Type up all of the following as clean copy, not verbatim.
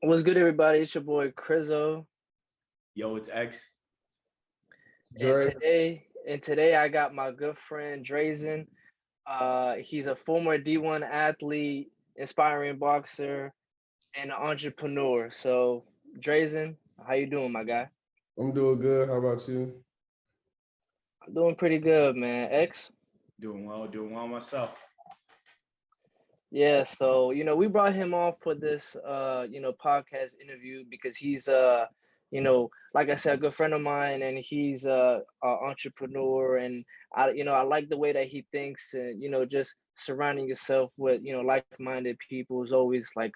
What's good, everybody? It's your boy Crizzo, Yo, it's X. and Dre, today I got my good friend Drezyn. He's a former D1 athlete, inspiring boxer, and an entrepreneur. So, Drezyn, how you doing, my guy? I'm doing good. How about you? I'm doing pretty good, man. X. Doing well myself. Yeah, so we brought him on for this podcast interview because he's like I said, a good friend of mine, and he's a entrepreneur, and I like the way that he thinks, and just surrounding yourself with like-minded people is always like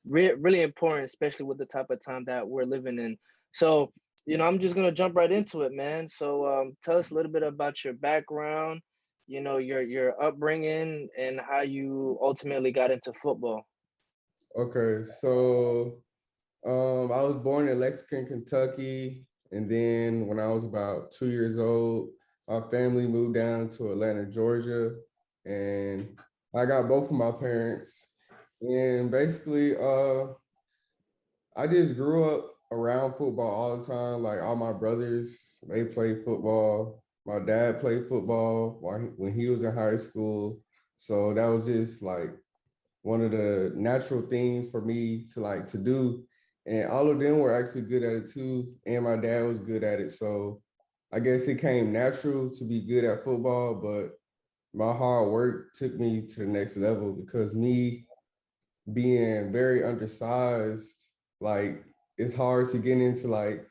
really important, especially with the type of time that we're living in. So, I'm just gonna jump right into it, man. So tell us a little bit about your background, your upbringing, and how you ultimately got into football. Okay, so I was born in Lexington, Kentucky, and then when I was about 2 years old, my family moved down to Atlanta, Georgia, and I got both of my parents. And basically, I just grew up around football all the time. Like all my brothers, they played football. My dad played football when he was in high school. So that was just like one of the natural things for me to do. And all of them were actually good at it too. And my dad was good at it. So I guess it came natural to be good at football, but my hard work took me to the next level because me being very undersized, like it's hard to get into like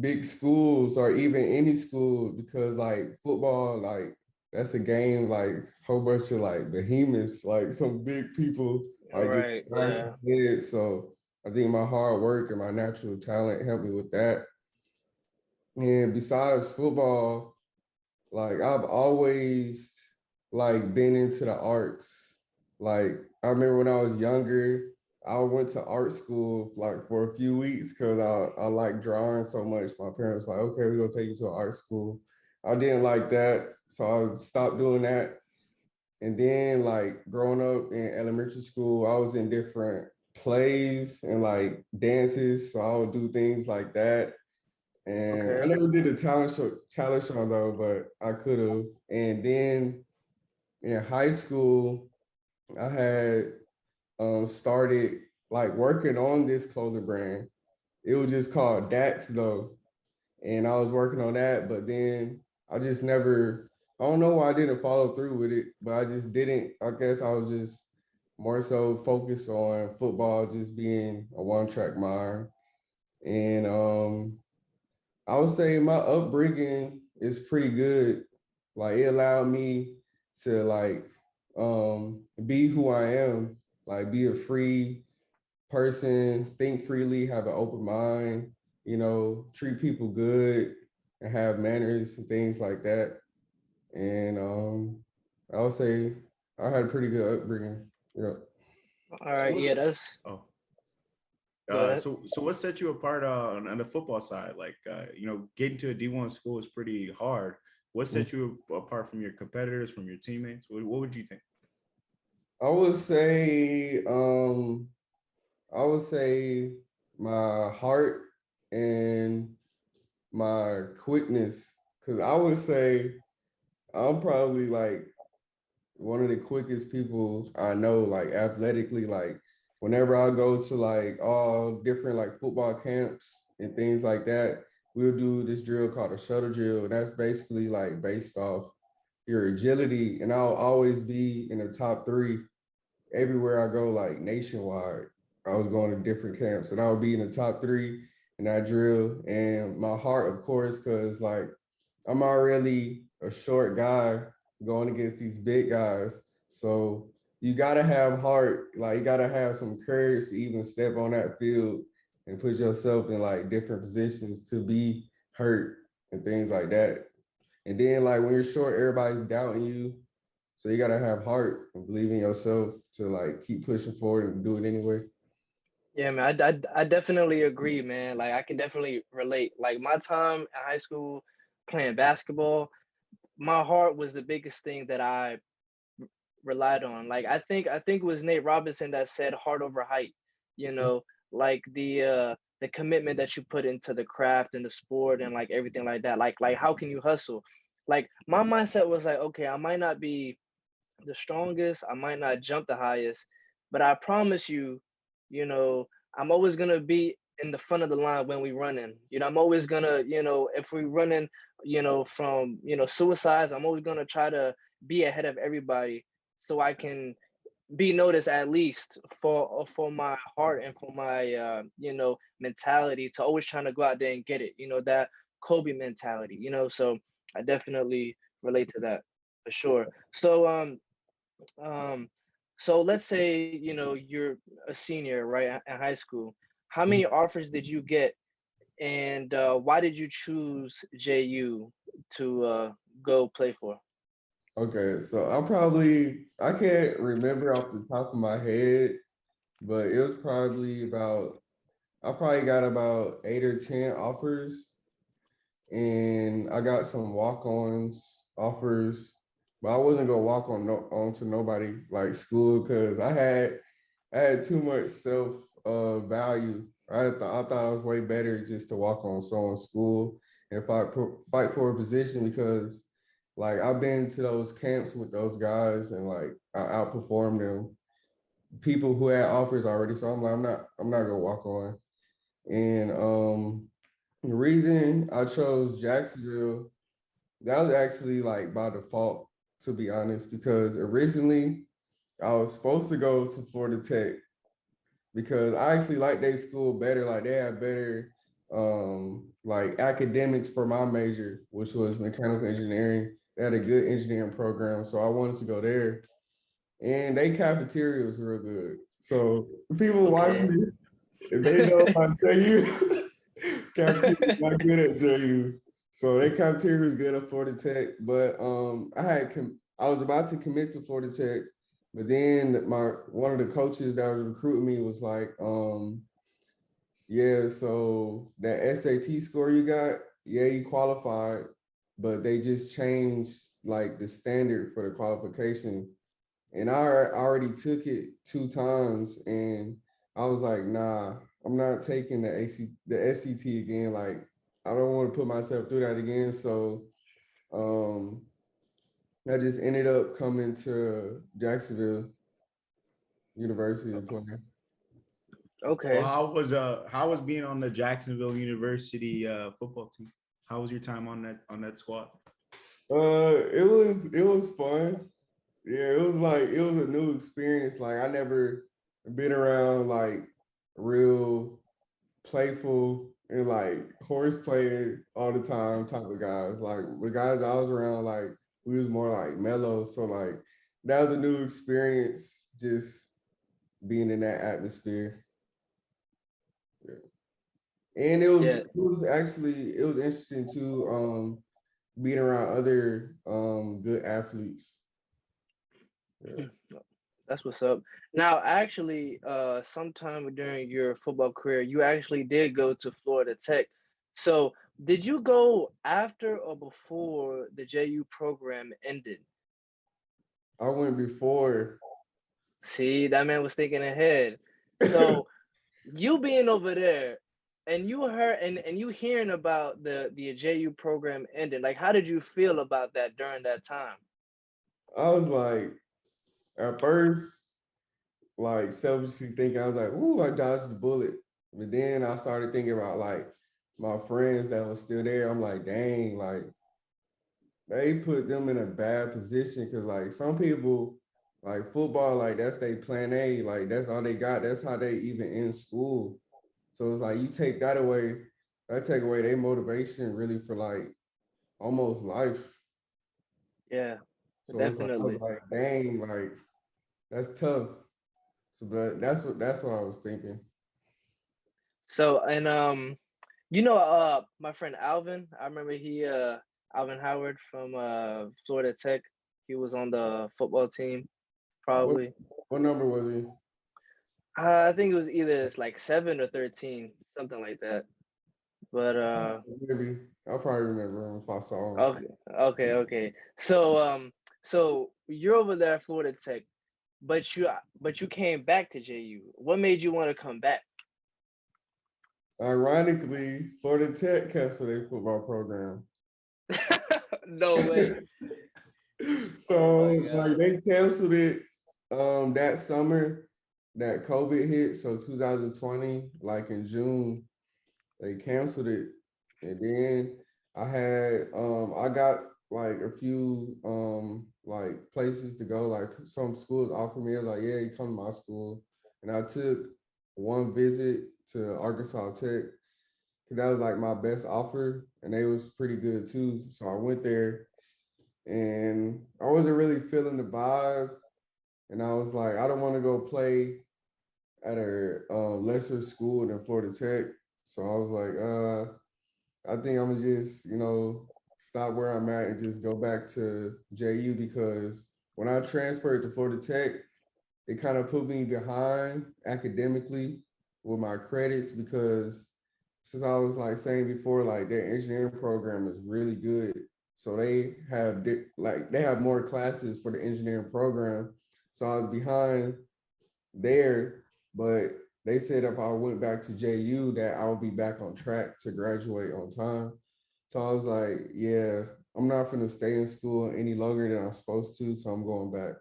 big schools or even any school because like football, like that's a game like whole bunch of like behemoths, like some big people All like just right, crash yeah. your head. So I think my hard work and my natural talent helped me with that. And besides football, like I've always like been into the arts. Like I remember when I was younger, I went to art school like for a few weeks because I like drawing so much. My parents were like, okay, we're gonna take you to an art school. I didn't like that, so I stopped doing that. And then like growing up in elementary school, I was in different plays and like dances. So I would do things like that. And I Okay. never did a talent show though, but I could have. And then in high school, I had started like working on this clothing brand. It was just called LuvDaxx though, and I was working on that. But then I just never. I don't know why I didn't follow through with it, but I just didn't. I guess I was just more so focused on football, just being a one-track mind. And I would say my upbringing is pretty good. Like it allowed me to like be who I am, like be a free person, think freely, have an open mind, treat people good and have manners and things like that. And I would say I had a pretty good upbringing. Yeah. All So right, yeah, what's that's oh go ahead. so what set you apart on the football side? Like getting to a D1 school is pretty hard. What set you apart from your competitors, from your teammates? What would you think? I would say I would say my heart and my quickness. Cause I would say I'm probably like one of the quickest people I know, like athletically. Like whenever I go to like all different like football camps and things like that, we'll do this drill called a shuttle drill. And that's basically like based off your agility. And I'll always be in the top three everywhere I go, like nationwide. I was going to different camps and I would be in the top three in that drill. And my heart, of course, because like I'm already a short guy going against these big guys. So you gotta have heart, like you gotta have some courage to even step on that field and put yourself in like different positions to be hurt and things like that. And then like when you're short, everybody's doubting you. So you gotta have heart and believe in yourself to like keep pushing forward and do it anyway. Yeah, man, I definitely agree, man. Like I can definitely relate. Like my time in high school playing basketball, my heart was the biggest thing that I relied on. Like I think it was Nate Robinson that said heart over height. You know, like the commitment that you put into the craft and the sport and like everything like that. Like how can you hustle? Like my mindset was like, okay, I might not be the strongest, I might not jump the highest, but I promise you, you know, I'm always gonna be in the front of the line when we running. You know, I'm always gonna, if we running, from suicides, I'm always gonna try to be ahead of everybody so I can be noticed at least for my heart and for my mentality to always trying to go out there and get it. That Kobe mentality. So I definitely relate to that for sure. Um, so let's say, you're a senior, right, in high school. How many offers did you get, and why did you choose JU to go play for? Okay, so I can't remember off the top of my head, but it was probably about I probably got about 8 or 10 offers, and I got some walk-ons offers, but I wasn't gonna walk on to nobody like school because I had too much self value. I thought I was way better just to walk on someone's school and fight for a position because like I've been to those camps with those guys and like I outperformed them. People who had offers already, so I'm like I'm not gonna walk on. And the reason I chose Jacksonville, that was actually like by default, to be honest, because originally I was supposed to go to Florida Tech because I actually like their school better. Like they had better like academics for my major, which was mechanical engineering. They had a good engineering program. So I wanted to go there. And they cafeteria was real good. So people watching Okay. me, if they know I tell you, cafeteria not good at JU. So their cafeteria was good at Florida Tech. But I was about to commit to Florida Tech, but then one of the coaches that was recruiting me was like, yeah, so that SAT score you got, yeah, you qualified, but they just changed like the standard for the qualification. And I already took it 2 times, and I was like, nah, I'm not taking the SCT again. Like, I don't want to put myself through that again. So um I just ended up coming to Jacksonville University to play. Well, Okay. how was being on the Jacksonville University football team? How was your time on that squad? It was fun. Yeah, it was a new experience. Like I never been around like real playful and like horse playing all the time type of guys. Like the guys I was around, like we was more like mellow. So like that was a new experience just being in that atmosphere. Yeah. And Yeah. it was interesting too, being around other good athletes. Yeah. That's what's up. Now, actually, sometime during your football career, you actually did go to Florida Tech. So, did you go after or before the JU program ended? I went before. See, that man was thinking ahead. So, you being over there and you heard and you hearing about the JU program ending, like how did you feel about that during that time? I was like, at first, like selfishly thinking, I was like, "Ooh, I dodged the bullet." But then I started thinking about like my friends that was still there. I'm like, dang, like they put them in a bad position because like some people like football, like that's their plan A, like that's all they got. That's how they even in school. So it's like you take that away, that take away their motivation really for like almost life. Yeah, So it's like I was definitely. like, dang, like that's tough. So but that's what I was thinking. So, and my friend Alvin, I remember Alvin Howard from Florida Tech. He was on the football team, What probably. what number was he? I think it was either it's like 7 or 13, something like that. But Maybe I'll probably remember him if I saw him. okay, okay. So you're over there at Florida Tech, but you came back to JU. What made you want to come back? Ironically, Florida Tech canceled their football program. No way. Oh So my like God. they canceled it that summer that COVID hit. So 2020, like in June, they canceled it. And then I got like a few like places to go. Like some schools offered me, like, yeah, you come to my school. And I took one visit to Arkansas Tech because that was like my best offer, and they was pretty good too. So I went there, and I wasn't really feeling the vibe, and I was like, I don't want to go play at a lesser school than Florida Tech. So I was like, I think I'm gonna just, stop where I'm at and just go back to JU because when I transferred to Florida Tech, it kind of put me behind academically with my credits because since I was like saying before, like their engineering program is really good. So they have more classes for the engineering program. So I was behind there, but they said if I went back to JU that I would be back on track to graduate on time. So I was like, yeah, I'm not gonna stay in school any longer than I'm supposed to, so I'm going back.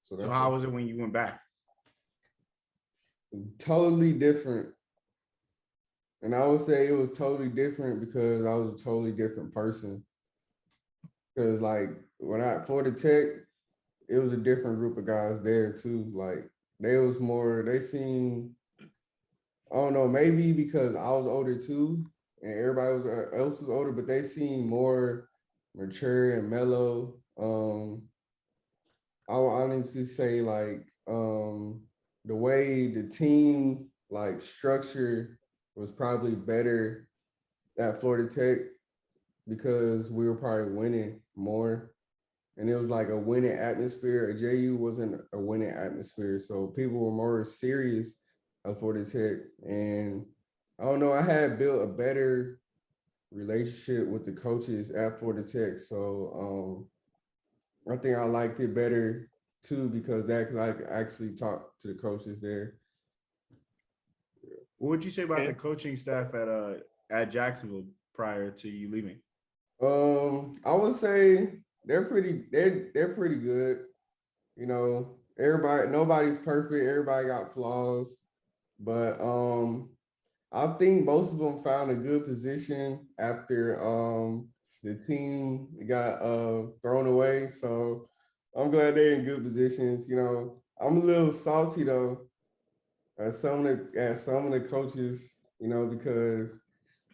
So So that's how was it when you went back? totally different. And I would say it was totally different because I was a totally different person. Because like when I Florida Tech, it was a different group of guys there too. Like they seemed, I don't know, maybe because I was older too, and everybody else was older, but they seemed more mature and mellow. I would honestly say like the way the team like structure was probably better at Florida Tech because we were probably winning more. And it was like a winning atmosphere. At JU wasn't a winning atmosphere. So people were more serious at Florida Tech. And I don't know, I had built a better relationship with the coaches at Florida Tech. So I think I liked it better too because I could actually talk to the coaches there. What would you say about Okay. the coaching staff at Jacksonville prior to you leaving? I would say they're pretty good. Nobody's perfect. Everybody got flaws, but I think most of them found a good position after the team got thrown away. So I'm glad they're in good positions. I'm a little salty though at some of the coaches, because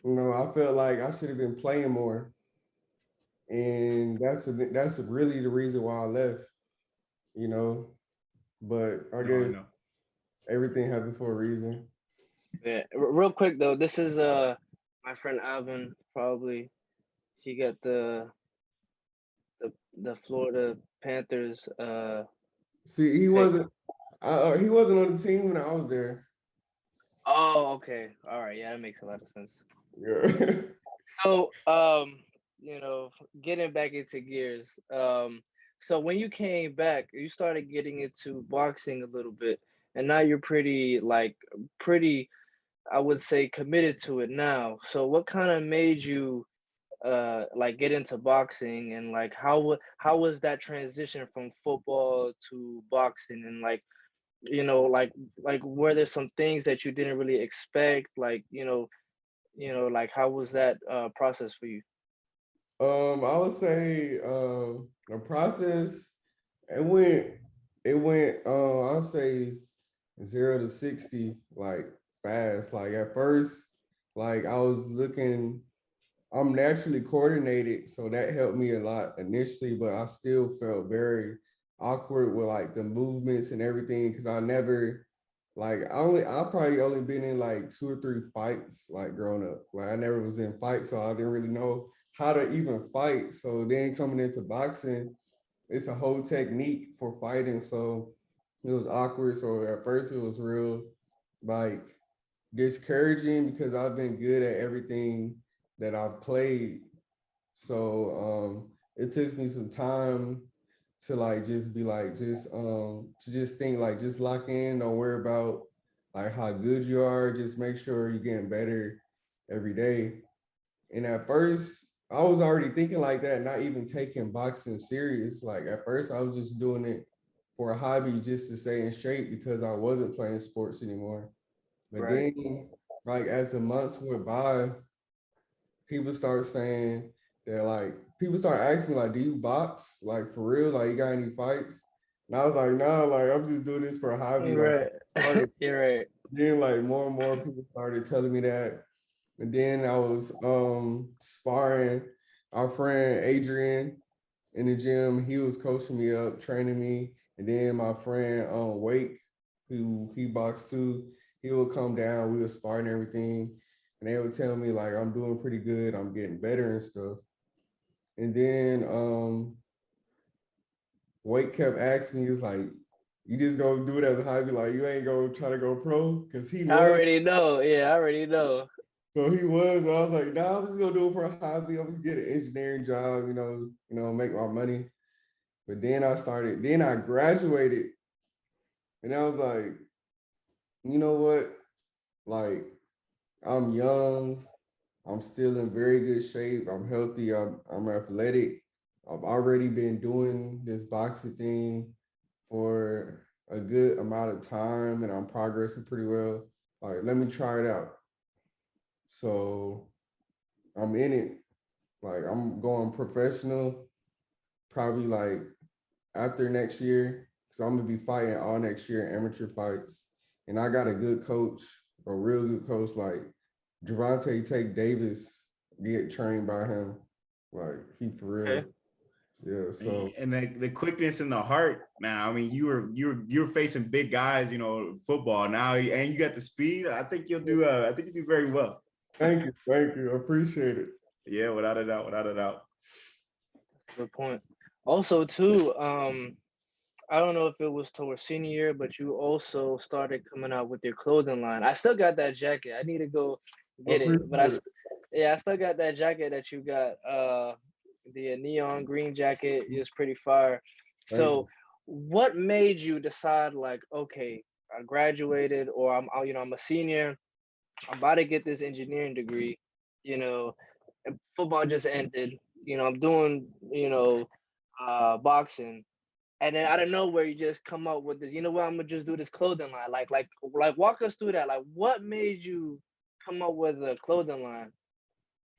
I felt like I should have been playing more, and that's really the reason why I left. You know, but I No, I guess know. everything happened for a reason. Yeah. Real quick though, this is my friend Alvin. Probably he got the Florida Panthers. See, Take. he wasn't on the team when I was there. Oh, okay. All right. Yeah, that makes a lot of sense. Yeah. So, getting back into gears. So when you came back, you started getting into boxing a little bit, and now you're pretty, I would say, committed to it now. So what kind of made you like get into boxing, and like how was that transition from football to boxing, and like were there some things that you didn't really expect, like how was that process for you? I would say the process it went I'll say 0 to 60 like fast. Like at first, like I was looking, I'm naturally coordinated, so that helped me a lot initially, but I still felt very awkward with like the movements and everything because I never like I probably only been in like 2 or 3 fights like growing up. Like I never was in fights, so I didn't really know how to even fight. So then coming into boxing, it's a whole technique for fighting. So it was awkward. So at first it was real like discouraging because I've been good at everything that I've played. So it took me some time to like just be like just to just think like just lock in, don't worry about like how good you are. Just make sure you're getting better every day. And at first, I was already thinking like that, not even taking boxing serious. Like at first, I was just doing it for a hobby just to stay in shape because I wasn't playing sports anymore. But Right. then, like as the months went by, people start saying that like people start asking me like, "Do you box? Like for real? Like you got any fights?" And I was like, "Nah, like I'm just doing this for a hobby." Like Right. started You're right. then like more and more people started telling me that. And then I was sparring our friend Adrian in the gym. He was coaching me up, training me. And then my friend Wake, who he boxed too, he would come down. We would spar and everything. And they would tell me like I'm doing pretty good, I'm getting better and stuff. And then Wake kept asking me, he's like, you just gonna do it as a hobby, like you ain't gonna try to go pro? Cause he I was. already know. Yeah, I already know. So he was, and I was like, nah, I'm just gonna do it for a hobby. I'm gonna get an engineering job, make my money. But then I graduated, and I was like, you know what? Like, I'm young, I'm still in very good shape, I'm healthy, I'm athletic. I've already been doing this boxing thing for a good amount of time and I'm progressing pretty well. Like, let me try it out. So I'm in it. Like I'm going professional probably like after next year because I'm gonna be fighting all next year amateur fights. And I got a good coach, a real good coach like Javante Tate Davis, get trained by him. Like he for real. Okay. Yeah. So And the quickness in the heart now. I mean, you were facing big guys, football now, and you got the speed. I think you'll do. I think you do very well. thank you. I appreciate it. Yeah, without a doubt, without a doubt. Good point. Also, too, I don't know if it was towards senior year, but you also started coming out with your clothing line. I still got that jacket. I need to go I get it, but appreciate it. yeah, I still got that jacket that you got. The neon green jacket is pretty fire. Thank you. So, what made you decide like, okay, I graduated, or I'm a senior. I'm about to get this engineering degree. You know, and football just ended. I'm doing boxing, and then out of nowhere you just come up with this, what, I'm gonna just do this clothing line. Like walk us through that. Like what made you come up with a clothing line?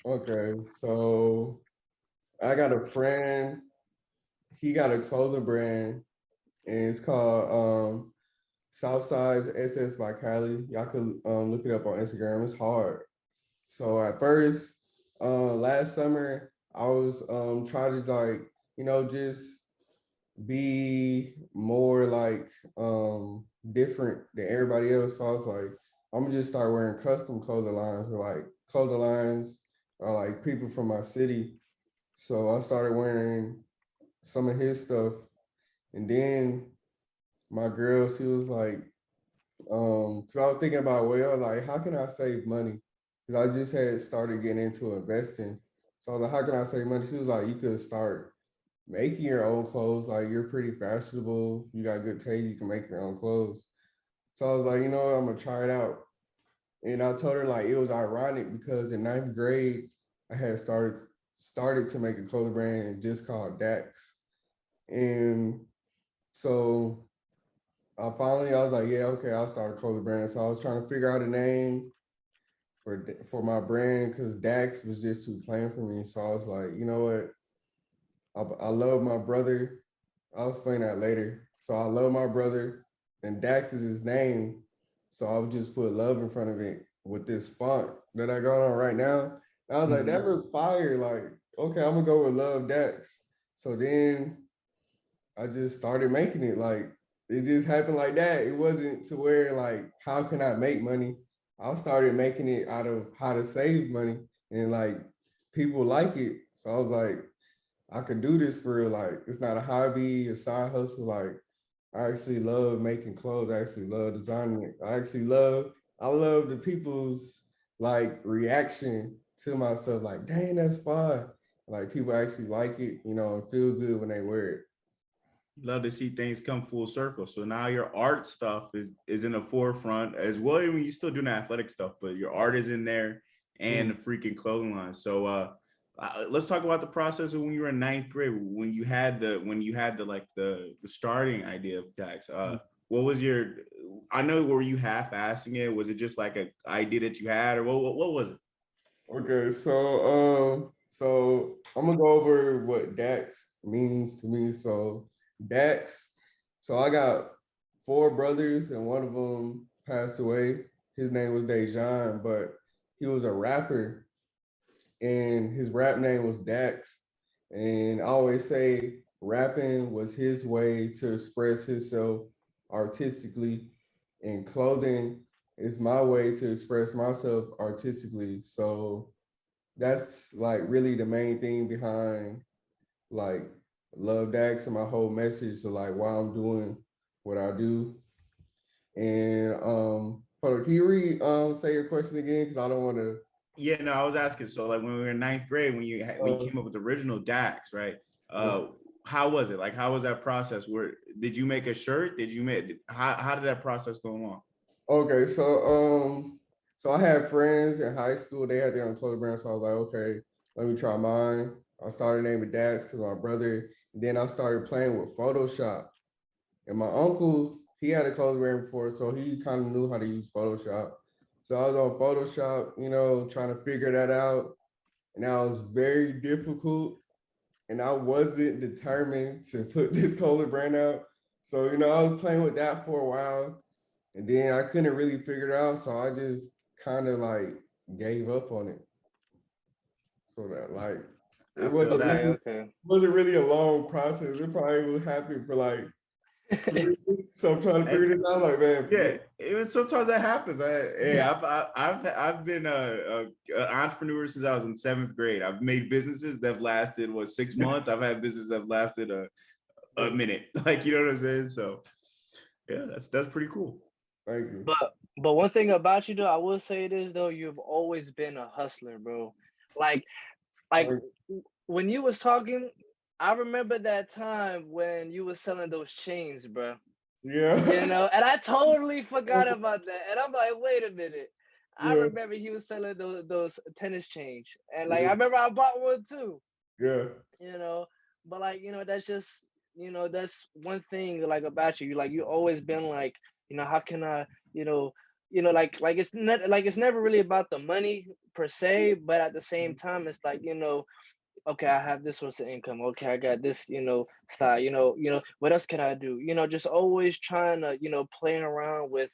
Okay, so I got a friend, he got a clothing brand and it's called Southside's SS by Cali. Y'all could look it up on Instagram. It's hard. So at first, last summer, I was trying to like, just be more like different than everybody else. So I was like, I'm gonna just start wearing custom clothing lines or like clothing lines or like people from my city. So I started wearing some of his stuff. And then my girl, she was like, so I was thinking about, well, like, how can I save money? Because I just had started getting into investing. So I was like, how can I save money? She was like, you could start making your own clothes. Like, you're pretty fashionable. You got good taste. You can make your own clothes. So I was like, you know what? I'm going to try it out. And I told her, like, it was ironic because in ninth grade, I had started to make a clothing brand just called LuvDaxx. And so I was like, yeah, okay, I'll start a clothing brand. So I was trying to figure out a name for my brand because Dax was just too plain for me. So I was like, you know what? I love my brother. I'll explain that later. So I love my brother, and Dax is his name. So I would just put love in front of it with this font that I got on right now. And I was like, that looks fire. Like, okay, I'm gonna go with LuvDaxx. So then I just started making it. Like it just happened like that. It wasn't to where like, how can I make money? I started making it out of how to save money and like people like it. So I was like, I could do this for real. Like it's not a hobby, a side hustle. Like I actually love making clothes. I actually love designing it. I love the people's like reaction to my stuff. Like, dang, that's fun. Like people actually like it, and feel good when they wear it. love to see things come full circle. So now your art stuff is in the forefront as well. I mean, you still doing the athletic stuff, but your art is in there and the freaking clothing line. So let's talk about the process of when you were in ninth grade, when you had the like the starting idea of Dax. What was your? I know, were you half-assing it? Was it just like a idea that you had, or what was it? Okay, so I'm gonna go over what Dax means to me. So Dax, so I got four brothers, and one of them passed away. His name was Drezyn, but he was a rapper, and his rap name was Dax. And I always say rapping was his way to express himself artistically, and clothing is my way to express myself artistically. So that's like really the main thing behind like LuvDaxx and my whole message to like why I'm doing what I do. And hold on, can you say your question again? Because I don't want to. Yeah, no, I was asking. So, like, when we were in ninth grade, when you came up with the original Dax, right? How was it? Like, how was that process? Where did you make a shirt? Did you make how did that process go along? Okay, so I had friends in high school. They had their own clothing brand, so I was like, okay, let me try mine. I started naming Dax because my brother. And then I started playing with Photoshop. And my uncle, he had a clothing brand before, so he kind of knew how to use Photoshop. So I was on Photoshop, trying to figure that out. And that was very difficult. And I wasn't determined to put this clothing brand out. So, I was playing with that for a while. And then I couldn't really figure it out. So I just kind of like gave up on it. So that like it I feel wasn't that. Okay, really, okay. wasn't really a long process. It probably was happening for like 3 weeks. So I'm trying to figure this out. Like, man, Yeah, it was sometimes that happens. I've been a entrepreneur since I was in seventh grade. I've made businesses that have lasted 6 months. I've had businesses that have lasted a minute. Like, you know what I'm saying? So yeah, that's pretty cool. thank you. But one thing about you though, I will say this though, you've always been a hustler, bro. Like like Thank when you was talking, I remember that time when you was selling those chains, bro. Yeah. And I totally forgot about that. And I'm like, wait a minute. I Yeah. remember he was selling those tennis chains. And like I Yeah. remember I bought one too, Yeah. you know. But like, that's just, that's one thing like about you. You always been like, how can I, you know, like it's not like it's never really about the money per se, but at the same time it's like, okay, I have this source of income. Okay, I got this, side. What else can I do? Just always trying to, playing around with,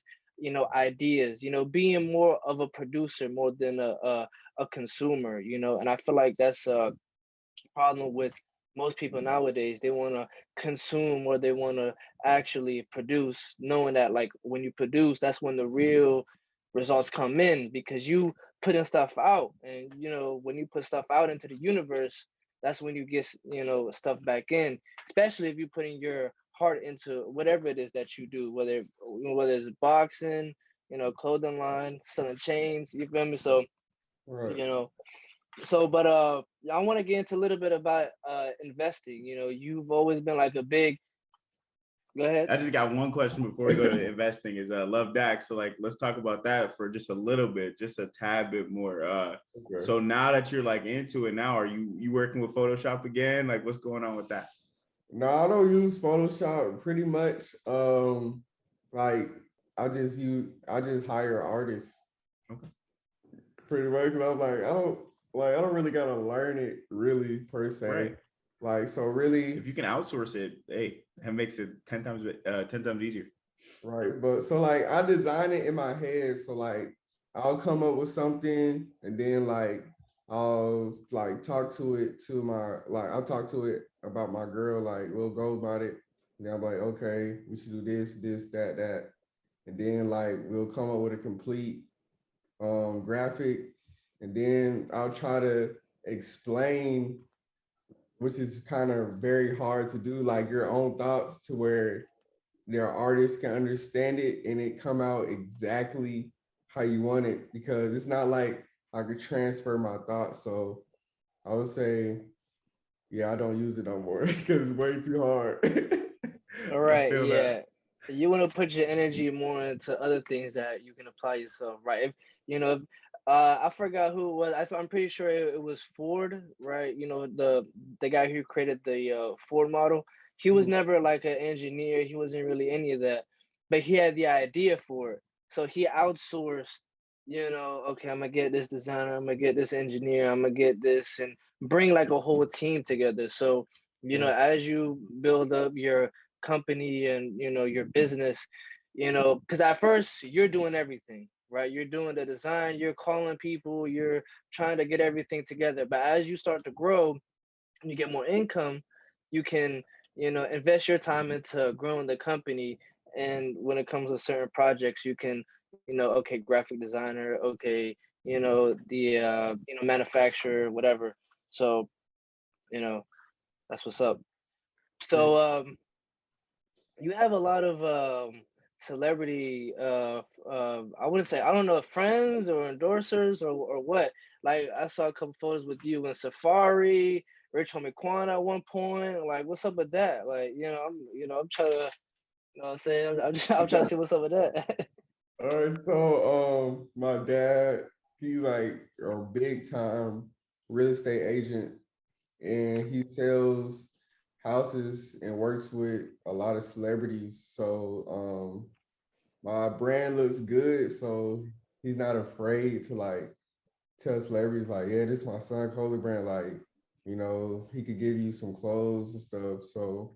ideas. Being more of a producer more than a consumer. And I feel like that's a problem with most people nowadays. They want to consume or they want to actually produce, knowing that like when you produce, that's when the real results come in because you putting stuff out, and when you put stuff out into the universe, that's when you get stuff back in. Especially if you putting your heart into whatever it is that you do, whether it's boxing, clothing line, selling chains. You feel me? So Right. you know but I want to get into a little bit about investing. You've always been like a big. Go ahead. I just got one question before we go to investing. Is LuvDaxx. So like, let's talk about that for just a little bit, just a tad bit more. Okay. So now that you're like into it now, are you working with Photoshop again? Like, what's going on with that? No, I don't use Photoshop pretty much. Like I just hire artists. Okay. Pretty much. 'Cause I'm like I don't really gotta learn it really per se. Right. Like so really If you can outsource it, hey, that makes it 10 times easier. right. But so like I design it in my head. So like I'll come up with something and then like I'll like talk to it to my like I'll talk to it about my girl, like we'll go about it. And then I'm like, okay, we should do this, that, that. And then like we'll come up with a complete graphic, and then I'll try to explain, which is kind of very hard to do, like your own thoughts to where their artists can understand it and it come out exactly how you want it, because it's not like I could transfer my thoughts. So I would say, yeah, I don't use it no more because it's way too hard. All I right, feel that. yeah. You want to put your energy more into other things that you can apply yourself, right? If you know, if, I forgot who it was. I'm pretty sure it was Ford, right? You know, the guy who created the Ford model. He was Mhm. never like an engineer. He wasn't really any of that, but he had the idea for it. So he outsourced. You know, okay, I'm gonna get this designer. I'm gonna get this engineer. I'm gonna get this, and bring like a whole team together. So you know, Right. as you build up your company and your business, because at first you're doing everything, right? You're doing the design, you're calling people, you're trying to get everything together. But as you start to grow and you get more income, you can invest your time into growing the company. And when it comes to certain projects, you can okay, graphic designer, okay, the manufacturer, whatever. So you know that's what's up. Yeah. So you have a lot of celebrity I wouldn't say, I don't know if friends or endorsers or what. Like I saw a couple photos with you in Safari, Rich Homie Quan at one point. Like what's up with that? Like, I'm trying to, what I'm saying, I'm trying to see what's up with that. All right, so my dad, he's like a big time real estate agent, and he sells houses and works with a lot of celebrities. So my brand looks good, so he's not afraid to like tell celebrities like, yeah, this is my son Coley brand. Like, he could give you some clothes and stuff. So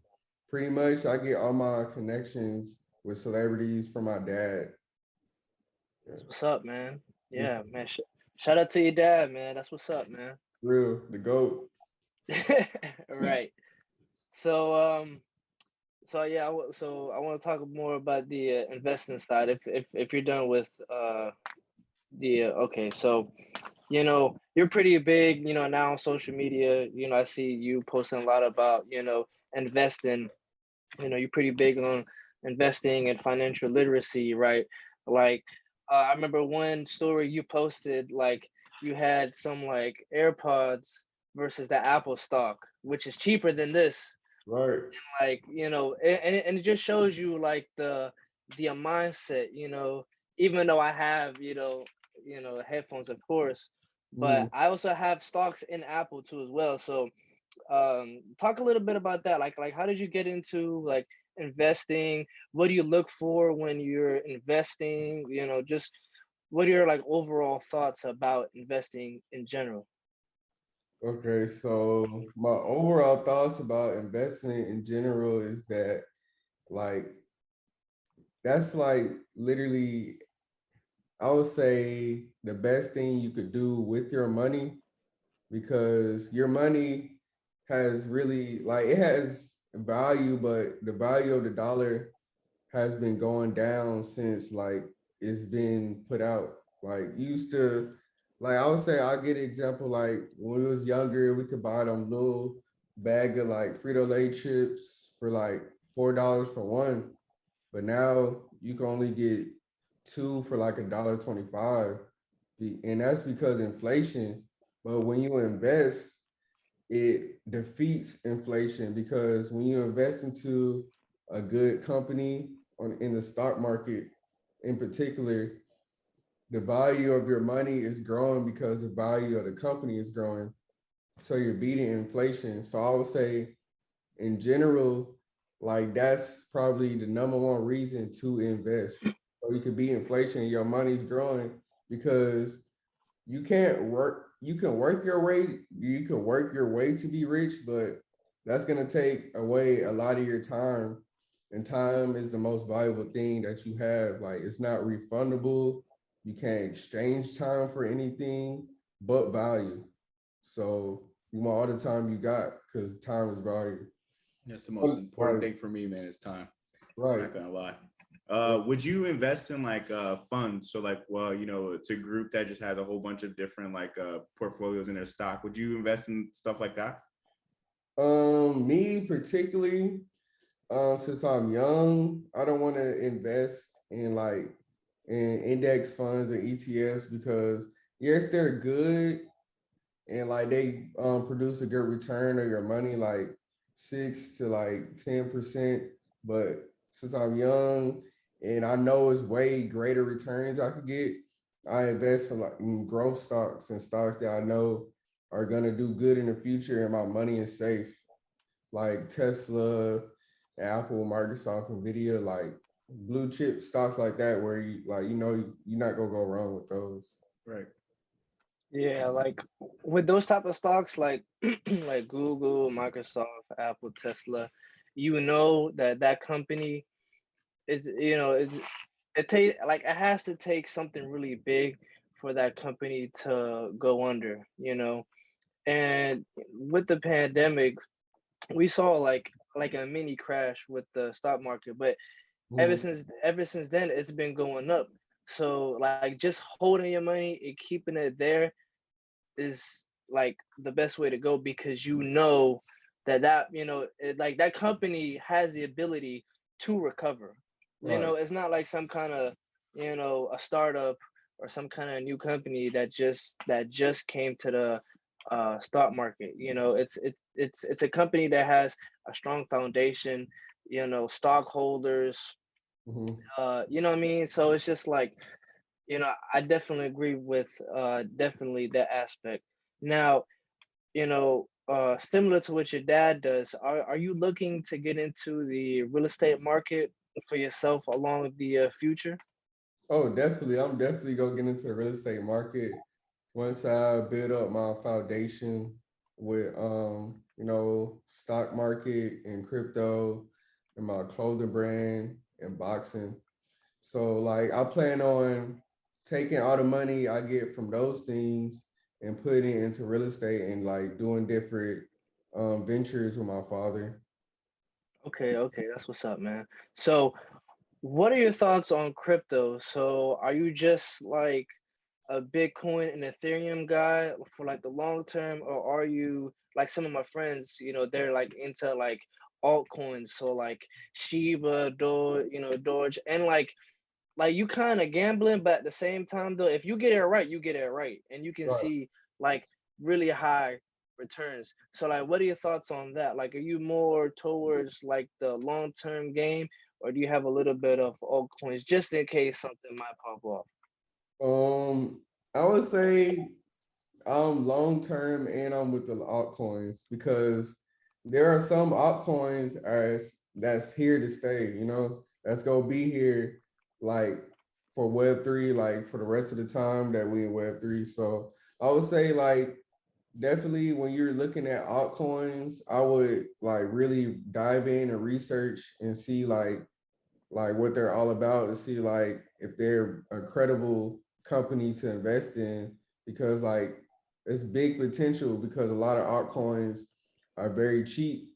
pretty much I get all my connections with celebrities from my dad. Yeah. That's what's up, man. Yeah, Yeah, man. Shout out to your dad, man. That's what's up, man. real, the GOAT. Right. So so yeah, so I want to talk more about the investing side. If you're done with the okay, so you're pretty big, now on social media. I see you posting a lot about investing. You're pretty big on investing and financial literacy, right? Like I remember one story you posted, like you had some like AirPods versus the Apple stock, which is cheaper than this. Right. Like and it just shows you like the mindset. Even though I have headphones, of course, but Mm. I also have stocks in Apple too as well. So talk a little bit about that. Like how did you get into like investing? What do you look for when you're investing? Just what are your like overall thoughts about investing in general? Okay, so my overall thoughts about investment in general is that like that's like literally I would say the best thing you could do with your money because your money has really like it has value, but the value of the dollar has been going down since like it's been put out. Like used to, like I would say I'll get an example like when we was younger, we could buy them little bag of like Frito-Lay chips for like $4 for one. But now you can only get two for like $1.25. And that's because inflation. But when you invest, it defeats inflation because when you invest into a good company in the stock market in particular, the value of your money is growing because the value of the company is growing. So you're beating inflation. So I would say in general, like that's probably the number one reason to invest. So you can beat inflation, your money's growing because you can work your way, you can work your way to be rich, but that's gonna take away a lot of your time. And time is the most valuable thing that you have. Like it's not refundable. You can't exchange time for anything but value. So you want all the time you got because time is value. That's the most important Like, thing for me, man, is time. I'm right. not gonna lie. Would you invest in like funds? So like, well, it's a group that just has a whole bunch of different like portfolios in their stock. Would you invest in stuff like that? Me particularly, since I'm young, I don't want to invest in like in index funds and ETFs because yes, they're good and like they produce a good return of your money, like 6 to like 10%. But since I'm young and I know it's way greater returns I could get, I invest in growth stocks and stocks that I know are gonna do good in the future and my money is safe. Like Tesla, Apple, Microsoft, Nvidia, like blue chip stocks like that, where you're not gonna go wrong with those. Right. Yeah, like with those type of stocks, like like Google, Microsoft, Apple, Tesla, you know that that company is, it take like it has to take something really big for that company to go under, you know. And with the pandemic, we saw like a mini crash with the stock market, but Mhm. ever since then it's been going up. So like just holding your money and keeping it there is like the best way to go, because you know that like that company has the ability to recover. You Right. know, it's not like some kind of, a startup or some kind of new company that just came to the stock market. You know, it's a company that has a strong foundation, stockholders, Mhm. you know what I mean? So it's just like, I definitely agree with definitely that aspect. Now, similar to what your dad does, are you looking to get into the real estate market for yourself along the future? Oh, definitely. I'm definitely gonna get into the real estate market once I build up my foundation with stock market and crypto and my clothing brand and boxing. So like I plan on taking all the money I get from those things and putting it into real estate and like doing different ventures with my father. Okay, okay, that's what's up, man. So, what are your thoughts on crypto? So, are you just like a Bitcoin and Ethereum guy for like the long term, or are you like some of my friends, they're like into like altcoins, so like Shiba, Doge, and like you kind of gambling, but at the same time though, if you get it right, you get it right, and you can Right. see like really high returns. So like, what are your thoughts on that? Like, are you more towards like the long term game, or do you have a little bit of altcoins just in case something might pop off? Um, I would say I'm long term and I'm with the altcoins because there are some altcoins as that's here to stay, that's gonna be here like for Web3, like for the rest of the time that we in Web3. So I would say like definitely when you're looking at altcoins, I would like really dive in and research and see like what they're all about to see like if they're a credible company to invest in because like it's big potential because a lot of altcoins are very cheap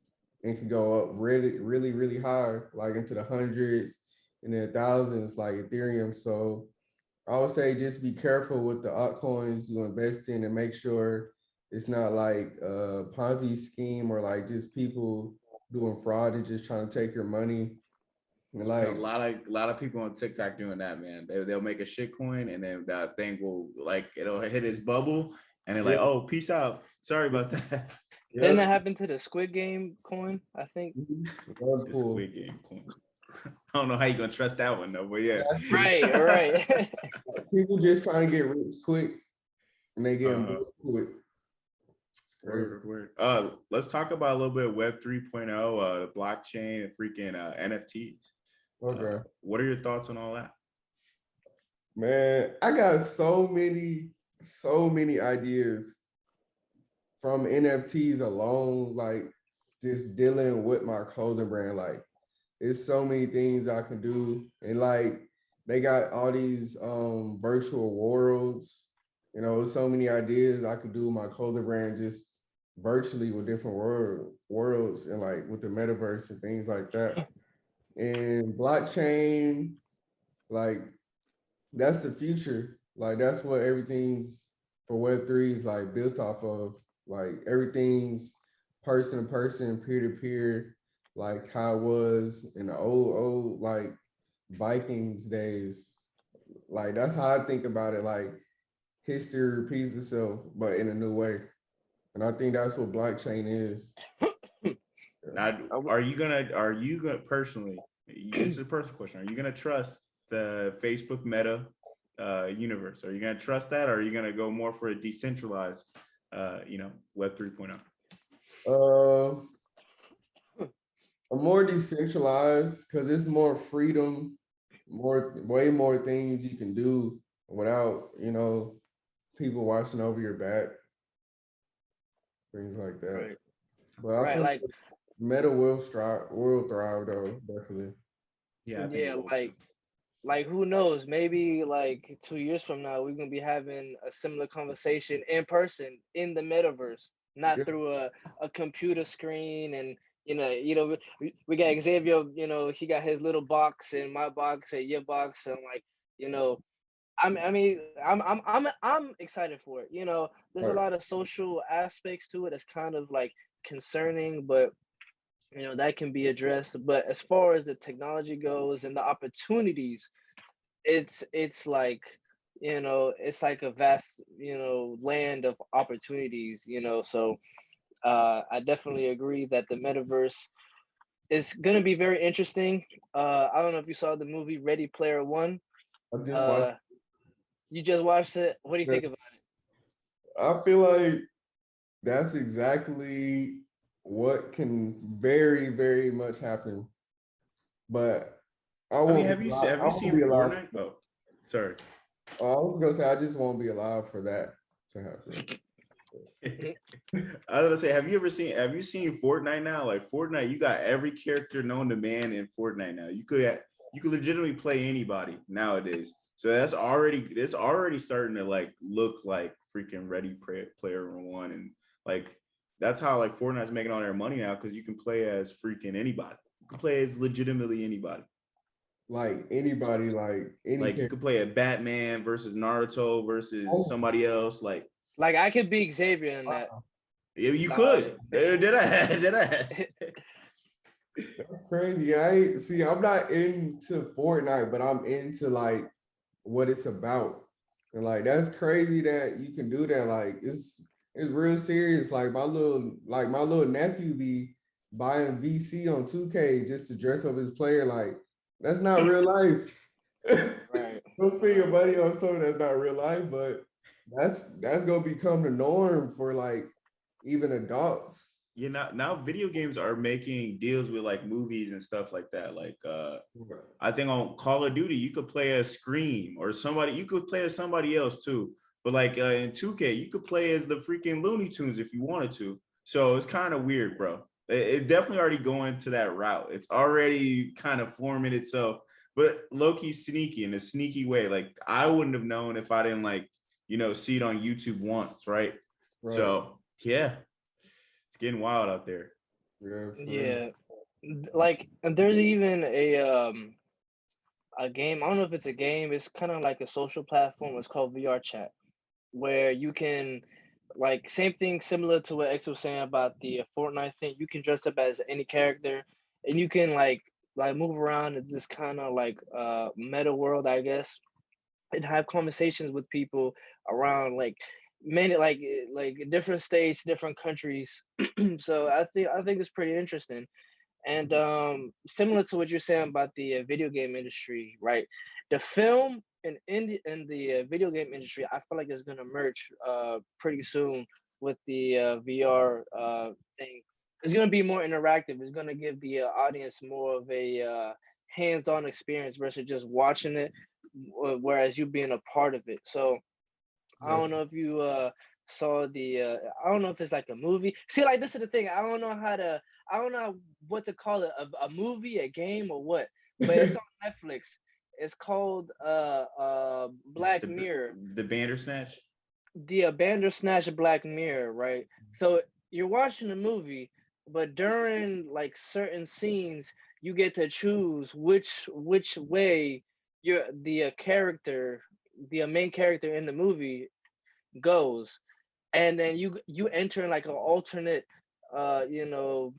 and can go up really really really high like into the hundreds and then thousands like Ethereum. So I would say just be careful with the altcoins you invest in and make sure it's not like a Ponzi scheme or like just people doing fraud and just trying to take your money. And You know, like, a lot of people on TikTok doing that, man. They'll make a shit coin and then that thing will like it'll hit its bubble and they're like, yep, oh, peace out. Sorry about that. Didn't yep, that happen to the Squid Game coin? I think. rug The pull. Squid Game coin. I don't know how you gonna trust that one though, but yeah. Exactly. Right, right. People just trying to get rich quick and they getting uh, bored quick. It's crazy. word. Let's talk about a little bit of Web 3.0, the blockchain and freaking NFTs. Okay. What are your thoughts on all that? Man, I got so many ideas from NFTs alone, like just dealing with my clothing brand. Like it's so many things I can do. And like they got all these virtual worlds, so many ideas I could do with my clothing brand just virtually with different worlds and like with the metaverse and things like that. And blockchain, like that's the future. Like that's what everything's for Web3 is like built off of. Like everything's person to person, peer to peer, like how it was in the old like Vikings days. Like that's how I think about it. Like history repeats itself, but in a new way. And I think that's what blockchain is. Now, are you gonna personally? This is a personal question. Are you gonna trust the Facebook Meta universe? Are you gonna trust that, or are you gonna go more for a decentralized, Web 3.0? More decentralized because it's more freedom, way more things you can do without, people watching over your back, things like that. Right. But I Right. feel Like, Meta will thrive though, definitely. Yeah, I think yeah, it will too. like who knows? Maybe like 2 years from now, we're gonna be having a similar conversation in person in the metaverse, not Yeah. through a computer screen. And we got Xavier. He got his little box and my box and your box, and like you know, I'm excited for it. There's a Right. lot of social aspects to it that's kind of like concerning, but that can be addressed. But as far as the technology goes and the opportunities, it's like it's like a vast land of opportunities. So I definitely agree that the metaverse is going to be very interesting. I don't know if you saw the movie Ready Player One. I just watched. uh you just watched it. What do you think it. about I feel like that's exactly what can very, very much happen. But I I mean, won't be have you alive. have I you won't seen be alive. Fortnite? Oh, sorry. I was gonna say I just won't be alive for that to happen. it? I was gonna say, have you seen Fortnite now? Like Fortnite, you got every character known to man in Fortnite now. You could legitimately play anybody nowadays. So it's already starting to like look like freaking Player One, and like that's how like Fortnite's making all their money now because you can play as freaking anybody. You can play as legitimately anybody. Like anybody, like any Like you character. could play a Batman versus Naruto versus Oh, somebody else. Like Like I could be Xavier in that. wow. you Uh, could. Did I? Did I? That's crazy. I'm not into Fortnite, but I'm into like what it's about. And like that's crazy that you can do that. Like it's real serious. Like my little nephew be buying VC on 2K just to dress up his player. Like that's not real life. right. Don't spend your money on something that's not real life, but that's gonna become the norm for like even adults. Now video games are making deals with like movies and stuff like that. Like I think on Call of Duty, you could play as Scream or somebody, you could play as somebody else too. But like in 2K, you could play as the freaking Looney Tunes if you wanted to. So it's kind of weird, bro. It's definitely already going to that route. It's already kind of forming itself, but low-key sneaky in a sneaky way. Like I wouldn't have known if I didn't like, see it on YouTube once, right? Right. So yeah, it's getting wild out there. Yeah, for Yeah. Like there's even a game. I don't know if it's a game. It's kind of like a social platform. It's called VR Chat, where you can, like, same thing similar to what X was saying about the Fortnite thing. You can dress up as any character, and you can like move around in this kind of like meta world, I guess, and have conversations with people around like many like different states, different countries. So I think it's pretty interesting. And similar to what you're saying about the video game industry, right? The film and in the video game industry, I feel like it's gonna merge pretty soon with the VR thing. It's gonna be more interactive. It's gonna give the audience more of a hands-on experience versus just watching it, whereas you being a part of it. So I don't know definitely. if you saw the I don't know if it's like a movie. See, like this is the thing. I don't know what to call it, a movie, a game, or what. But it's on Netflix. It's called Is Black Mirror. the Bandersnatch? The Bandersnatch Black Mirror, right? So you're watching the movie, but during like certain scenes, you get to choose which way the character, the main character in the movie goes, and then you enter in like an alternate uh you know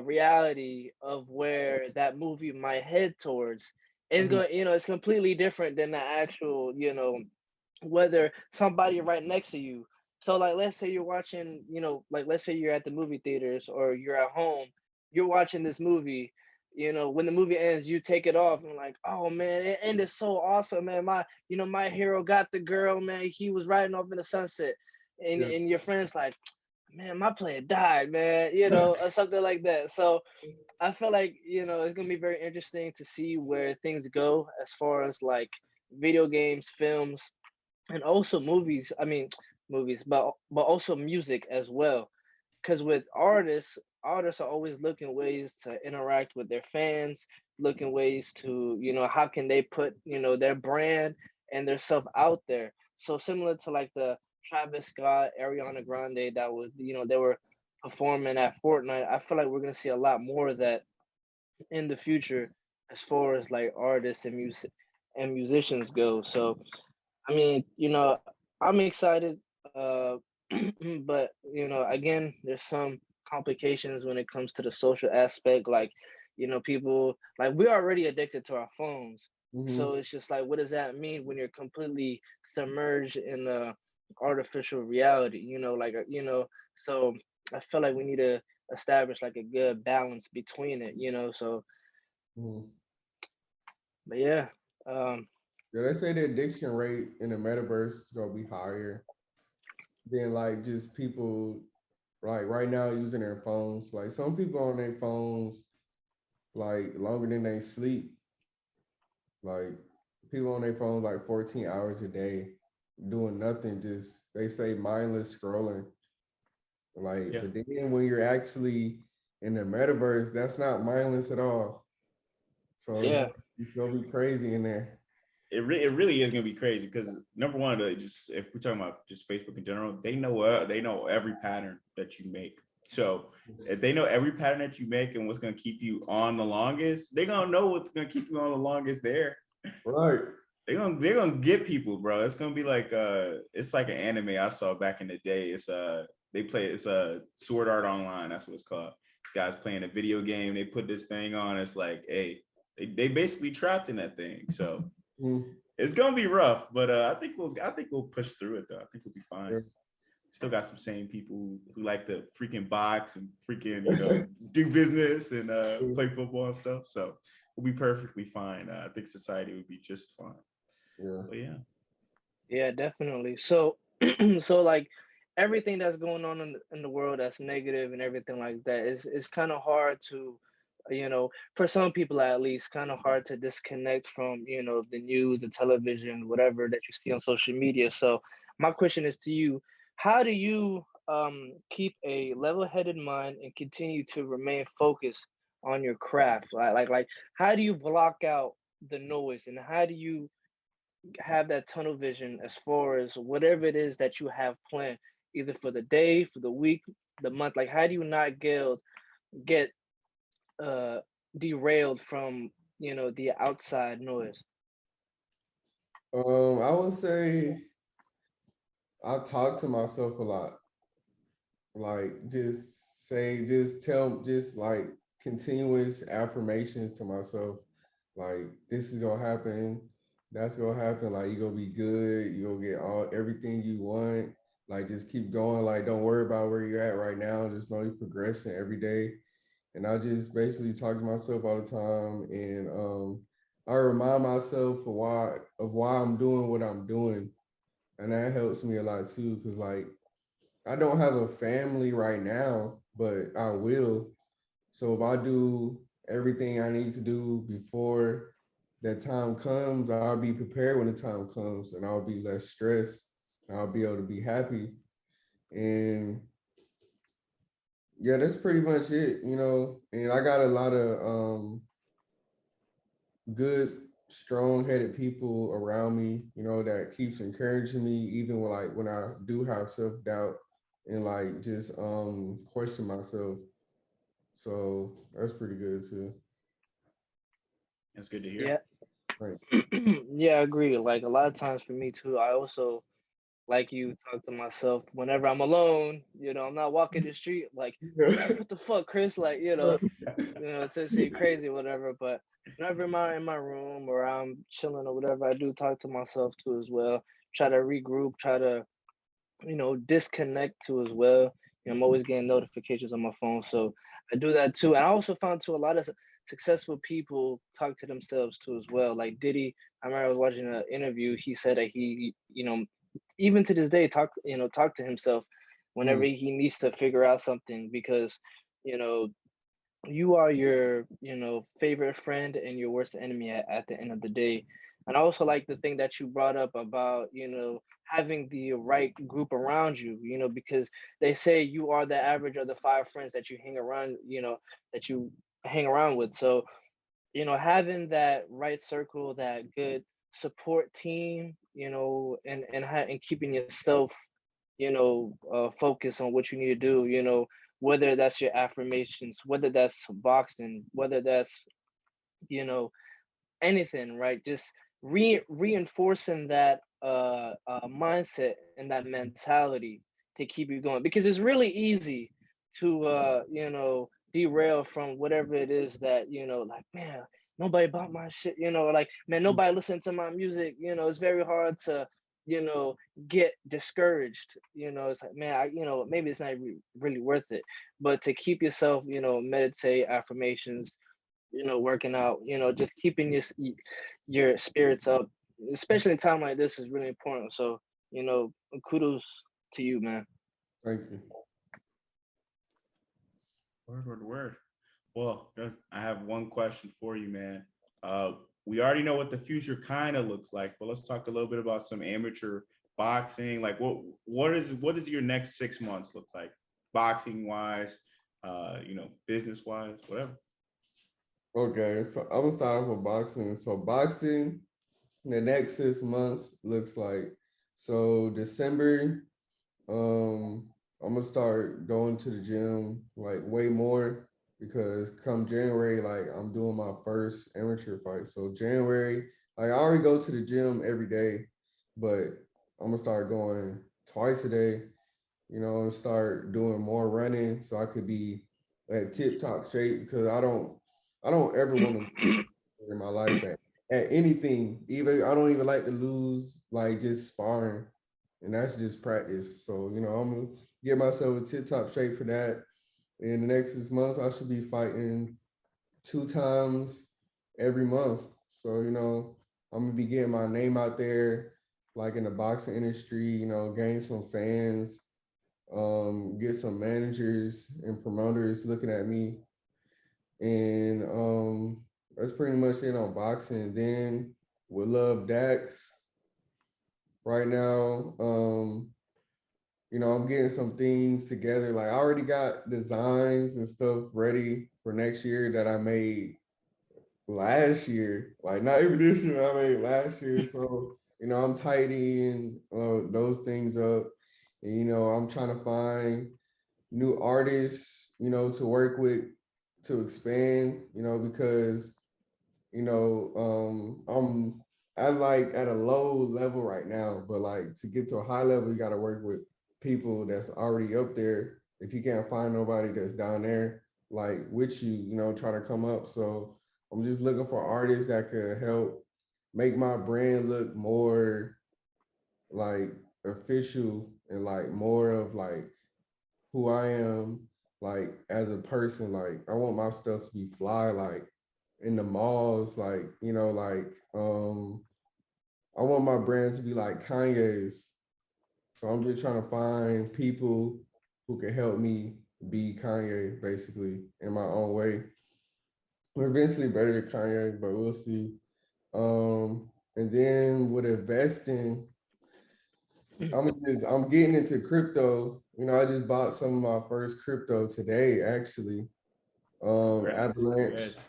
reality of where that movie might head towards. It's Mhm. going, it's completely different than the actual, whether somebody right next to you. So like let's say you're watching, like let's say you're at the movie theaters or you're at home, you're watching this movie, when the movie ends, you take it off and like, oh man, it ended so awesome, man. My hero got the girl, man. He was riding off in the sunset, and Yeah. and your friends like, man, my player died, man, or something like that. So I feel like, it's gonna be very interesting to see where things go as far as like video games, films, and also movies. I mean, movies, but also music as well. Because with artists are always looking ways to interact with their fans, looking ways to, how can they put, their brand and their self out there. So similar to like the Travis Scott, Ariana Grande, that was, they were performing at Fortnite. I feel like we're gonna see a lot more of that in the future as far as like artists and musicians go. So I mean, I'm excited, but again, there's some complications when it comes to the social aspect. Like, people like we're already addicted to our phones, Hmm. so it's just like, what does that mean when you're completely submerged in artificial reality? So I feel like we need to establish like a good balance between it. So, Hmm. but yeah, um, Yeah, they say the addiction rate in the metaverse is gonna be higher than like just people like right now using their phones. Like some people on their phones like longer than they sleep. Like people on their phones like 14 hours a day doing nothing, just they say mindless scrolling. Like, Yeah. but then when you're actually in the metaverse, that's not mindless at all. So yeah, it's gonna be crazy in there. It really is gonna be crazy because number one, just if we're talking about just Facebook in general, they know every pattern that you make. So if they know every pattern that you make and what's gonna keep you on the longest, they're gonna know what's gonna keep you on the longest there. Right. They're gonna get people, bro. It's gonna be like it's like an anime I saw back in the day. It's a Sword Art Online, that's what it's called. This guy's playing a video game, they put this thing on, it's like, hey, they basically trapped in that thing. So Mhm. it's gonna be rough, but I think we'll push through it though. I think we'll be fine. Yeah. Still got some sane people who like to freaking box and freaking do business and play football and stuff. So we'll be perfectly fine. I think society would be just fine. Yeah. But yeah, yeah, definitely. So, so like everything that's going on in the world that's negative and everything like that is kind of hard to, for some people at least, kind of hard to disconnect from, the news, the television, whatever that you see on social media. So, my question is to you: how do you keep a level-headed mind and continue to remain focused on your craft? Like, how do you block out the noise, and how do you have that tunnel vision as far as whatever it is that you have planned, either for the day, for the week, the month? Like, how do you not get uh derailed from the outside noise? I would say I talk to myself a lot. Like just like continuous affirmations to myself. Like this is gonna happen, that's gonna happen. Like you gonna be good, you gonna get all everything you want. Like just keep going. Like don't worry about where you're at right now. Just know you're progressing every day. And I just basically talk to myself all the time, and I remind myself of why I'm doing what I'm doing, and that helps me a lot too. Cause like I don't have a family right now, but I will. So if I do everything I need to do before that time comes, I'll be prepared when the time comes, and I'll be less stressed. And I'll be able to be happy. And yeah, that's pretty much it, And I got a lot of good, strong-headed people around me, that keeps encouraging me, even when I do have self-doubt and like just question myself. So that's pretty good too. that's good to hear. Yeah. Right. Yeah, I agree. Like a lot of times for me too, I also, like you, talk to myself whenever I'm alone. I'm not walking the street like, Yeah. what the fuck, Chris? Like, to say crazy or whatever. But whenever in my room or I'm chilling or whatever, I do talk to myself too as well. Try to regroup, try to, disconnect too as well. I'm always getting notifications on my phone. So I do that too. And I also found too a lot of successful people talk to themselves too as well. Like Diddy, I remember I was watching an interview. He said that he, even to this day, talk to himself whenever Mm, he needs to figure out something because, you know, you are your favorite friend and your worst enemy at the end of the day. And I also like the thing that you brought up about having the right group around you, because they say you are the average of the five friends that you hang around, that you hang around with. So having that right circle, that good support team, and keeping yourself focus on what you need to do, whether that's your affirmations, whether that's boxing, whether that's, you know, anything, right? Just reinforcing that mindset and that mentality to keep you going because it's really easy to derail from whatever it is that like, man, nobody bought my shit, like, man, nobody listened to my music. It's very hard to you know get discouraged. It's like, man, maybe it's not really worth it. But to keep yourself, meditate, affirmations, working out, just keeping your spirits up, especially in a time like this, is really important. So, kudos to you, man. thank you. Word. Well, I have one question for you, man. Uh, we already know what the future kind of looks like, but let's talk a little bit about some amateur boxing. Like, what does your next 6 months look like, boxing wise, business wise, whatever. Okay, so I'm gonna start off with boxing. So boxing, the next 6 months looks like, so December, I'm gonna start going to the gym like way more because come January, like I'm doing my first amateur fight. So January, like I already go to the gym every day, but I'm gonna start going twice a day, and start doing more running so I could be at tip top shape because I don't ever want to in my life at anything. Even I don't even like to lose like just sparring, and that's just practice. So I'm gonna get myself a tip top shape for that. In the next 6 months, I should be fighting 2 times every month. So I'm gonna be getting my name out there, like in the boxing industry. Gain some fans, get some managers and promoters looking at me, and that's pretty much it on boxing. Then with LuvDaxx right now, I'm getting some things together. Like I already got designs and stuff ready for next year that I made last year. Like not even this year, I made last year. So I'm tidying those things up, and I'm trying to find new artists, to work with to expand, because I'm like at a low level right now, but like to get to a high level, you got to work with people that's already up there. If you can't find nobody that's down there, like with you, trying to come up. So I'm just looking for artists that could help make my brand look more like official and like more of like who I am, like as a person. Like I want my stuff to be fly, like in the malls, like I want my brand to be like Kanye's. So I'm just trying to find people who can help me be Kanye, basically, in my own way. We're eventually better than Kanye, but we'll see. And then with investing, I'm getting into crypto. I just bought some of my first crypto today, actually. Avalanche. Congrats.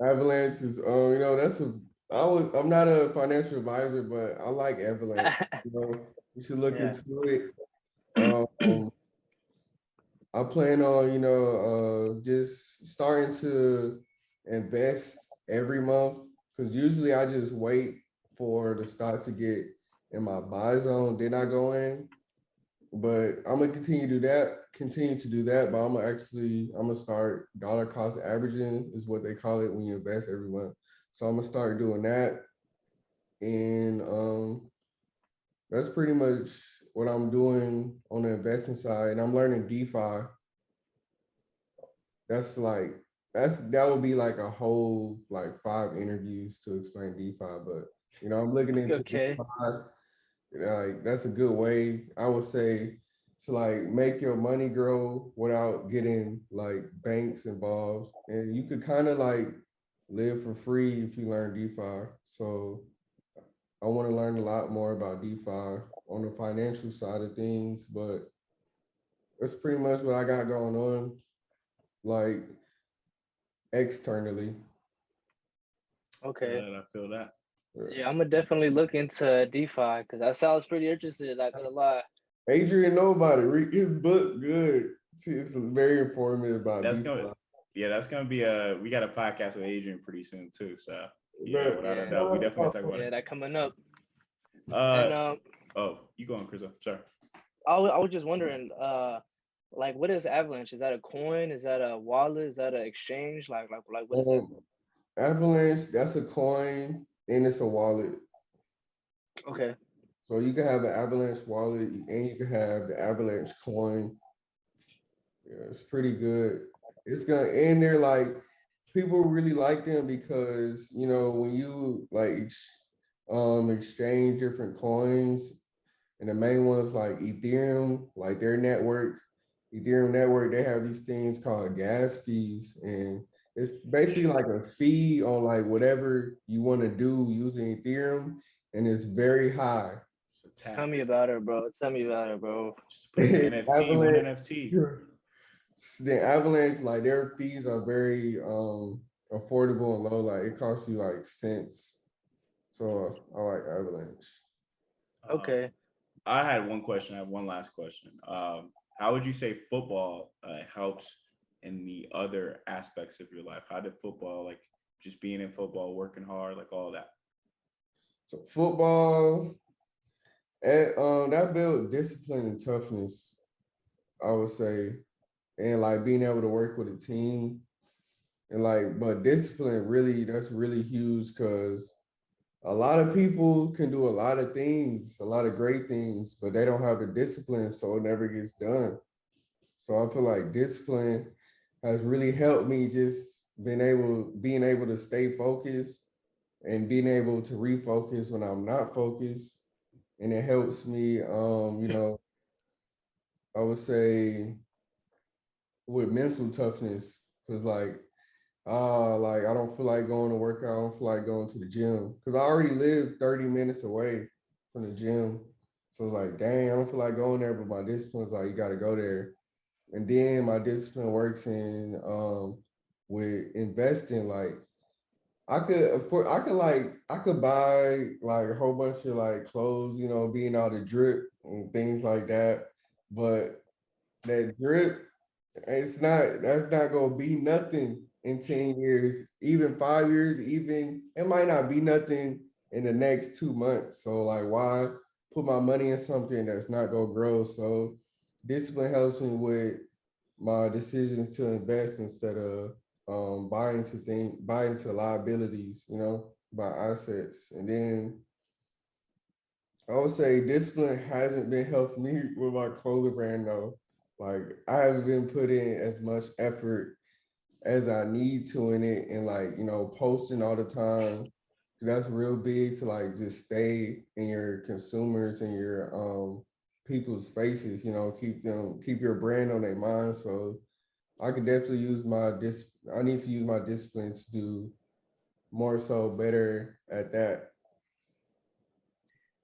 Avalanche is that's I'm not a financial advisor, but I like Avalanche. You should look Yeah. into it. Um, I plan on, just starting to invest every month because usually I just wait for the stock to get in my buy zone, then I go in. But I'm gonna continue to do that. But I'm gonna start dollar cost averaging is what they call it when you invest every month. So I'm gonna start doing that. And that's pretty much what I'm doing on the investing side. And I'm learning DeFi. that's like that would be like a whole like 5 interviews to explain DeFi. But I'm looking into Okay. DeFi. Like that's a good way, I would say, to like make your money grow without getting like banks involved, and you could kind of like live for free if you learn DeFi. So I want to learn a lot more about DeFi on the financial side of things, but that's pretty much what I got going on, like externally. Okay. I feel that. Yeah, I'm gonna definitely look into DeFi because that sounds pretty interesting. Not gonna lie. Adrian know about it. Read his book. Good. It's very informative about That's DeFi. gonna, yeah, that's gonna be we got a podcast with Adrian pretty soon too. So yeah, But without a Yeah, doubt, we definitely gonna talk about yeah, it. that coming up. Uh And oh, you going, Chris? Sorry. I was just wondering, like, what is Avalanche? Is that a coin? Is that a wallet? Is that an exchange? Like, what is that? Avalanche, that's a coin and it's a wallet. Okay. So you can have an Avalanche wallet and you can have the Avalanche coin. Yeah, it's pretty good. It's gonna and they're like people really like them because when you like exchange different coins, and the main ones like Ethereum, like their network, Ethereum network, they have these things called gas fees. And it's basically like a fee on like whatever you want to do using Ethereum. And it's very high. It's a Tell me tax. about it, bro. Tell me about it, bro. Just put in the NFT, one Avalanche, NFT. the Avalanche, like their fees are very affordable and low. Like it costs you like cents. So I like Avalanche. Okay. I had one question. I have one last question. How would you say football helps in the other aspects of your life? How did football, like just being in football, working hard, like all that? So football, that built discipline and toughness, I would say, and like being able to work with a team, and like, but discipline really, that's really huge because a lot of people can do a lot of things, a lot of great things, but they don't have the discipline, so it never gets done. So I feel like discipline has really helped me just being able to stay focused and being able to refocus when I'm not focused. And it helps me, I would say with mental toughness, because like I don't feel like going to work out, I don't feel like going to the gym. Because I already live 30 minutes away from the gym. So it's like, dang, I don't feel like going there, but my discipline's like you gotta go there. And then my discipline works in with investing. Like I could, of course, I could buy like a whole bunch of like clothes, being out of drip and things like that. But that drip, that's not gonna be nothing in 10 years, even 5 years, even it might not be nothing in the next 2 months. So like why put my money in something that's not gonna grow? So discipline helps me with my decisions to invest instead of buying into liabilities, buy assets. And then I would say discipline hasn't been helping me with my clothing brand though. Like I haven't been putting as much effort as I need to in it, and like posting all the time. That's real big to like just stay in your consumers and your people's faces. Keep your brand on their mind. So I could definitely use I need to use my discipline to do more so better at that.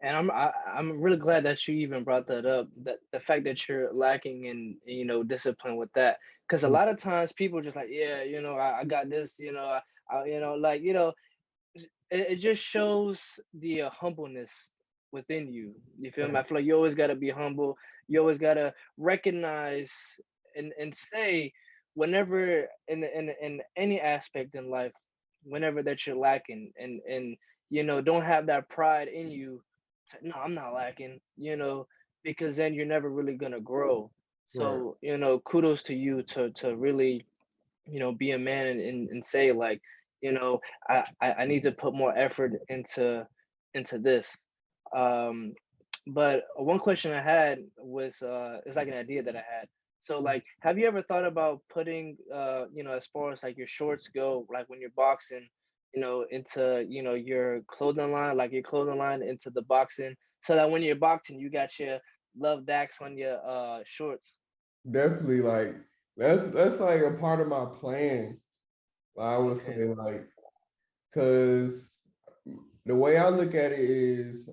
And I'm really glad that you even brought that up. That the fact that you're lacking in discipline with that, because a lot of times people just like, yeah, I got this, like it just shows the humbleness within you. You feel me? I feel like you always gotta be humble. You always gotta recognize and say whenever in any aspect in life, whenever that you're lacking, and don't have that pride in you. No, I'm not lacking. Because then you're never really gonna grow. Right. So kudos to you to really be a man and say like you know I need to put more effort into this. um but one question I had was it's like an idea that I had. So like, have you ever thought about putting, as far as like your shorts go, like when you're boxing, into, your clothing line, like your clothing line into the boxing, so that when you're boxing, you got your LuvDaxx on your shorts. Definitely, like that's like a part of my plan. I would Okay. say, like, because the way I look at it is,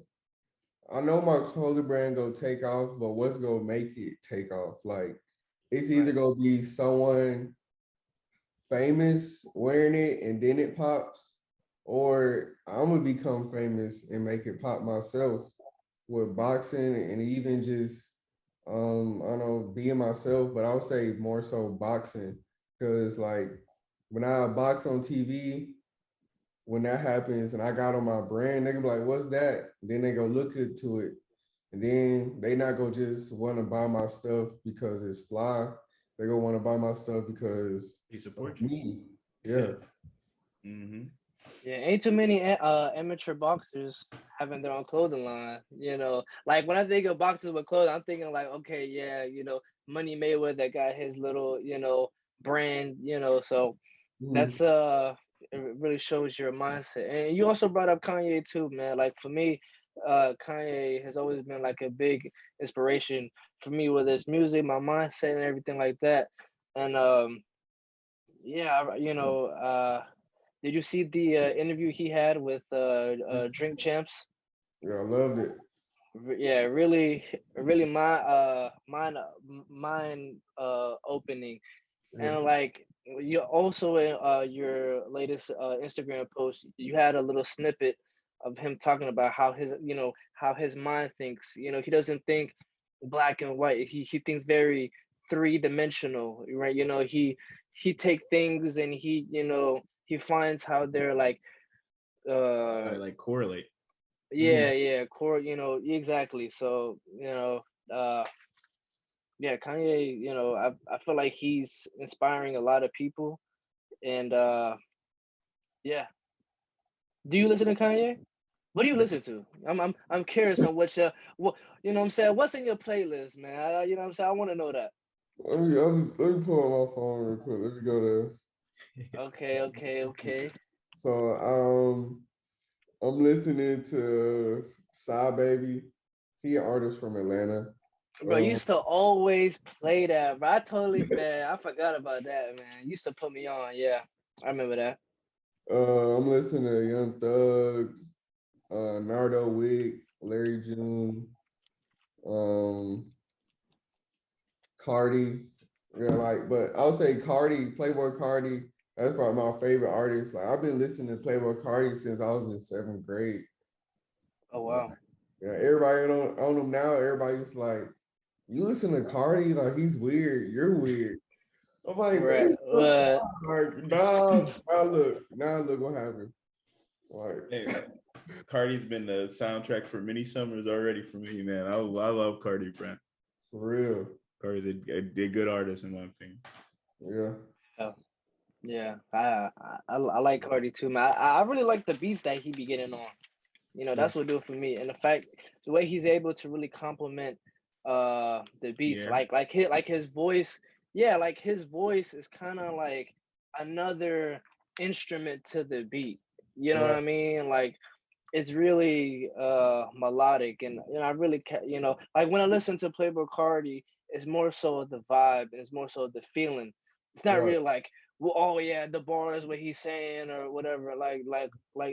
I know my clothing brand go take off, but what's gonna make it take off? Like, it's either Right. gonna be someone famous wearing it and then it pops, or I'm gonna become famous and make it pop myself with boxing and even just I don't know, being myself, but I'll say more so boxing. Cause like when I box on TV, when that happens and I got on my brand, they gonna be like, what's that? Then they go look into it. And then they not gonna just want to buy my stuff because it's fly. They gonna want to buy my stuff because He of supports you. me. Yeah. Mm-hmm. Yeah, ain't too many amateur boxers having their own clothing line. Like when I think of boxers with clothing, I'm thinking like, okay, yeah, Money Mayweather got his little, brand, so Mhm. that's it really shows your mindset. And you also brought up Kanye too, man. Like for me, Kanye has always been like a big inspiration for me, whether it's music, my mindset, and everything like that. And yeah, did you see the interview he had with Drink Champs? Yeah, I loved it. Yeah, really, really mind opening. Yeah. And like you also in your latest Instagram post, you had a little snippet of him talking about how his mind thinks. He doesn't think black and white. He thinks very three-dimensional, right? He take things and he finds how they're like uh Like correlate. Mhm. yeah, core, exactly. So, uh yeah, Kanye, I feel like he's inspiring a lot of people. And yeah. Do you listen to Kanye? What do you listen to? I'm curious on what what I'm saying. What's in your playlist, man? What I'm saying. I want to know that. Let me pull up my phone real quick. Let me go there. Okay, okay, okay. So I'm listening to Psy Baby. He an artist from Atlanta. Bro, you Um, used to always play that, bro. I totally, man, I forgot about that, man. You used to put me on. Yeah, I remember that. I'm listening to Young Thug, Nardo Wick, Larry June, um, Cardi. Yeah, like, but I'll say Cardi, Playboy Cardi. That's probably my favorite artist. Like, I've been listening to Playboy Cardi since I was in seventh grade. Oh Like, wow. yeah, everybody on him now. Everybody's like, "You listen to Cardi? Like, he's weird. You're weird." I'm like, but Right. it's so like, now look what happened. Like, Hey, Cardi's been the soundtrack for many summers already for me, man. I love Cardi, bro. for real. Cardi's a good artist in my opinion. Yeah. Yeah. Yeah. I like Cardi too, man. I really like the beats that he be getting on. Yeah. That's what do it for me. And the fact, the way he's able to really complement the beats, Yeah. like his voice, yeah, like his voice is kind of like another instrument to the beat. You know what Right. I mean? Like it's really melodic, and I really like when I listen to Playboy Cardi, it's more so the vibe and it's more so the feeling. It's not Right. really like, well, oh yeah, the bars what he's saying or whatever. Like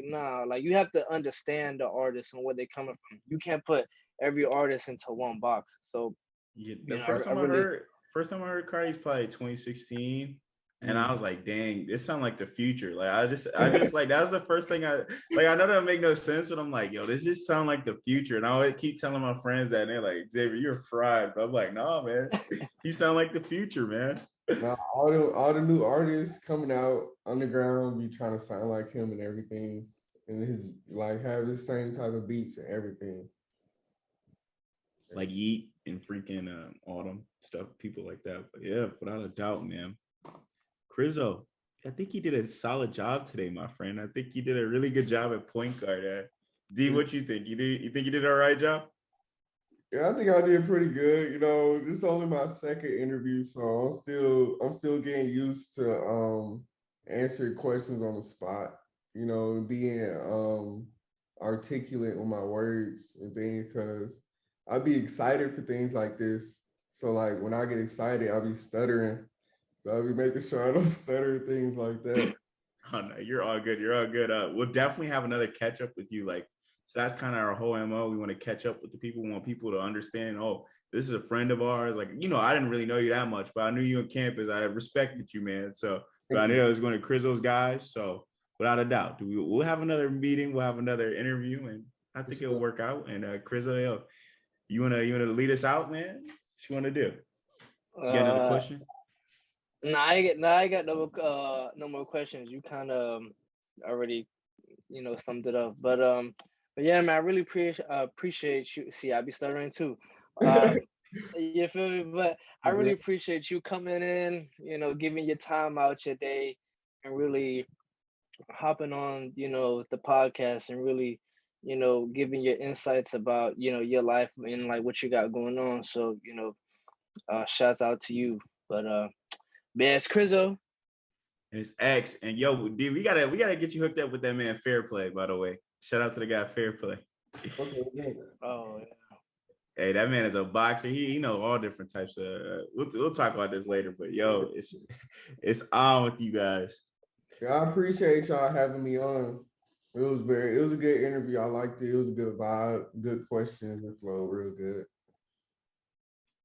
nah, like you have to understand the artist and where they coming from. You can't put every artist into one box. So Yeah, the I really first time I heard Cardi's probably 2016, and I Mm. was like, "Dang, this sound like the future." Like I just like that was the first thing I like. I know that make no sense, but I'm like, "Yo, this just sound like the future." And I always keep telling my friends that, and they're like, "Xavier, you're fried." But I'm like, "Nah, man, he sound like the future, man." Now all the new artists coming out underground be trying to sound like him and everything, and his like have his same type of beats and everything. Like Yeet and freaking Autumn stuff, people like that. But yeah, without a doubt, man. Crizzo, I think he did a solid job today, my friend. I think he did a really good job at point guard. D, what you think? You think he did all right job? Yeah, I think I did pretty good. You know, this is only my second interview, so I'm still getting used to answering questions on the spot, you know, and being articulate with my words and things because I'd be excited for things like this. So like when I get excited, I'll be stuttering. So I'll be making sure I don't stutter things like that. Oh no, you're all good. You're all good. We'll definitely have another catch up with you. Like, so that's kind of our whole MO. We want to catch up with the people. We want people to understand, oh, this is a friend of ours. Like, I didn't really know you that much, but I knew you on campus. I respected you, man. So, but I knew I was going to Crizzle's guys. So without a doubt, we'll have another meeting. We'll have another interview, and I think it'll work out. And Crizzle, yo, you wanna lead us out, man? What you want to do? You got another question? I got no more questions. You kind of already summed it up. But yeah, man, I really appreciate you. See, I be stuttering too. You feel me? But I really appreciate you coming in. Giving your time out your day and really hopping on. The podcast and really, giving your insights about your life and like what you got going on. So shouts out to you. But man, it's Crizzo. And it's X. And yo, dude, we gotta get you hooked up with that man Fair Play, by the way. Shout out to the guy Fair Play. Oh yeah. Hey, that man is a boxer. He know all different types of we'll talk about this later, but yo, it's on with you guys. Yeah, I appreciate y'all having me on. It was a good interview. I liked it. It was a good vibe, good questions and flow, real good.